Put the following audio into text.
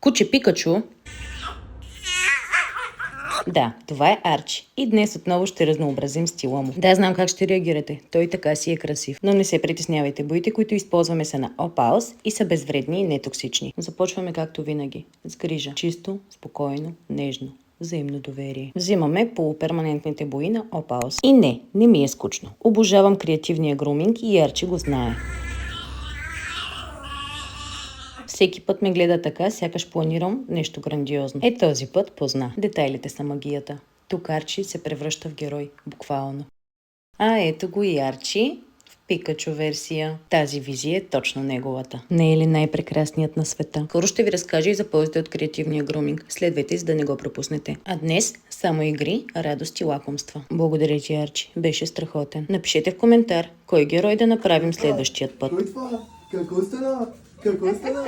Куче Пикачу. Да, това е Арчи. И днес отново ще разнообразим стила му. Да, знам как ще реагирате. Той така си е красив. Но не се притеснявайте. Боите, които използваме, са на Опаус и са безвредни и нетоксични. Започваме както винаги. С грижа. Чисто, спокойно, нежно. Взаимно доверие. Взимаме полуперманентните бои на Опаус. И не ми е скучно. Обожавам креативния груминг и Арчи го знае. Всеки път ме гледа така, сякаш планирам нещо грандиозно. Този път позна. Детайлите са магията. Тук Арчи се превръща в герой, буквално. Ето го и Арчи в Пикачу версия. Тази визия е точно неговата. Не е ли най-прекрасният на света? Скоро ще ви разкажа и за ползите от креативния груминг. Следвайте, за да не го пропуснете. А днес само игри, радост и лакомства. Благодаря ти, Арчи. Беше страхотен. Напишете в коментар кой герой да направим следващият път. Какво стана? Какво стана?